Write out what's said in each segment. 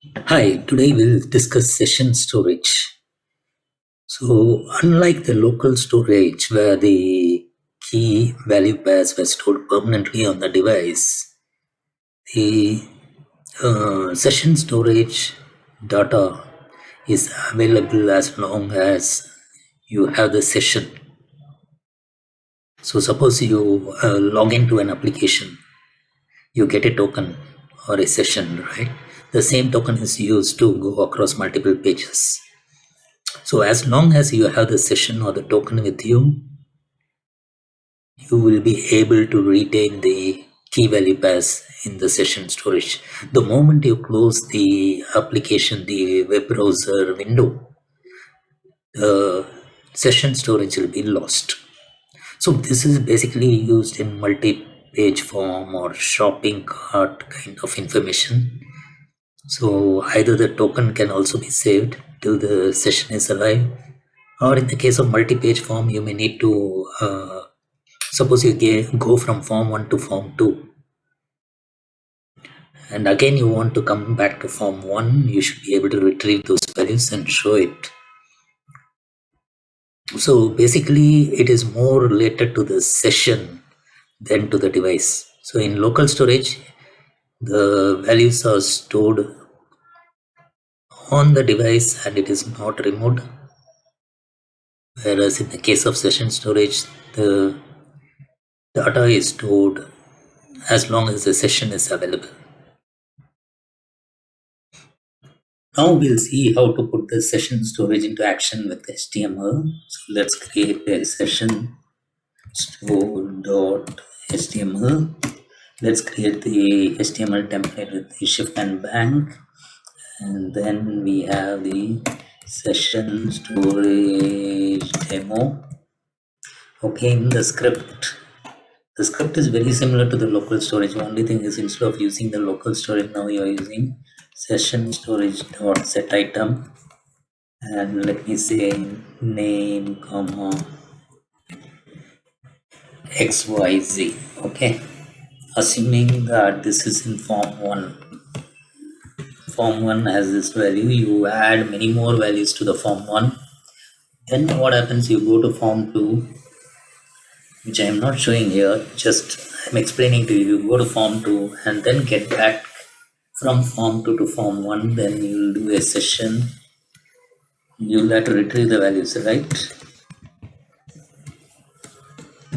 Hi, today we'll discuss session storage. So, unlike the local storage where the key value pairs were stored permanently on the device, the session storage data is available as long as you have the session. So, suppose you log into an application, you get a token or a session, right? The same token is used to go across multiple pages. So as long as you have the session or the token with you, you will be able to retain the key value pairs in the session storage. The moment you close the application, the web browser window, the session storage will be lost. So this is basically used in multi-page form or shopping cart kind of information. So either the token can also be saved till the session is alive, or in the case of multi-page form, you may need to suppose you go from form 1 to form 2, and again you want to come back to form 1, you should be able to retrieve those values and show it. So basically it is more related to the session than to the device. So in local storage, the values are stored on the device and it is not removed, whereas in the case of session storage, the data is stored as long as the session is available. Now we'll see how to put the session storage into action with HTML. So let's create a session store.html. Let's create the HTML template with the shift and bang. And then we have the session storage demo. Okay, in the script. The script is very similar to the local storage. The only thing is instead of using the local storage, now you are using session storage dot set item, and let me say name comma xyz. Okay, assuming that this is in form 1 has this value, you add many more values to the form 1. Then what happens, you go to form 2, which I am not showing here, just I'm explaining to you. You go to form 2 and then get back from form 2 to form 1, then you'll do a session. You'll have to retrieve the values, right?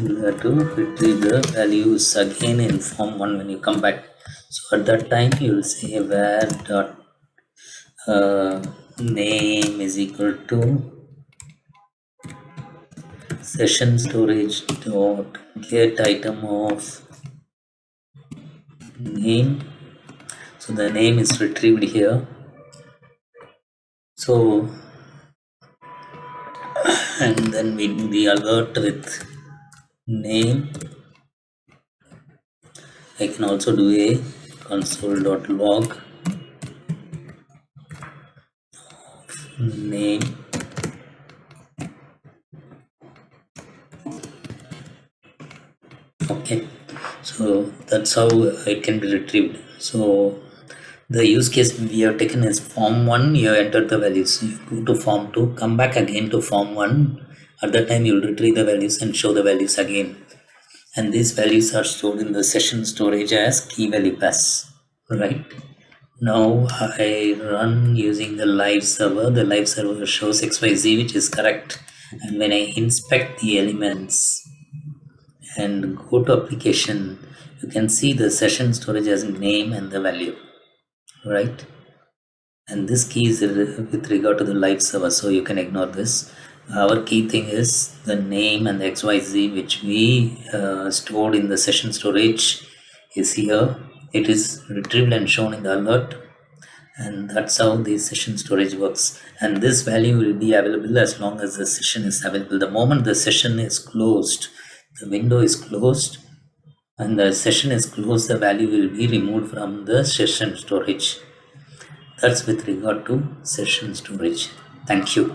You'll have to retrieve the values again in form 1 when you come back. So at that time, you'll say var dot name is equal to session storage dot get item of name. So the name is retrieved here. So and then we do the alert with name. I can also do a console.log name. Okay, so that's how it can be retrieved. So the use case we have taken is form 1, you have entered the values. You go to form 2, come back again to form 1. At that time, you'll retrieve the values and show the values again. And these values are stored in the session storage as key value pass, right? Now I run using the live server. The live server shows XYZ, which is correct. And when I inspect the elements and go to application, you can see the session storage as name and the value, right? And this key is with regard to the live server, so you can ignore this. Our key thing is the name and the XYZ, which we stored in the session storage, is here. It is retrieved and shown in the alert, and that's how the session storage works. And this value will be available as long as the session is available. The moment the session is closed, the window is closed, and the session is closed, the value will be removed from the session storage. That's with regard to session storage. Thank you.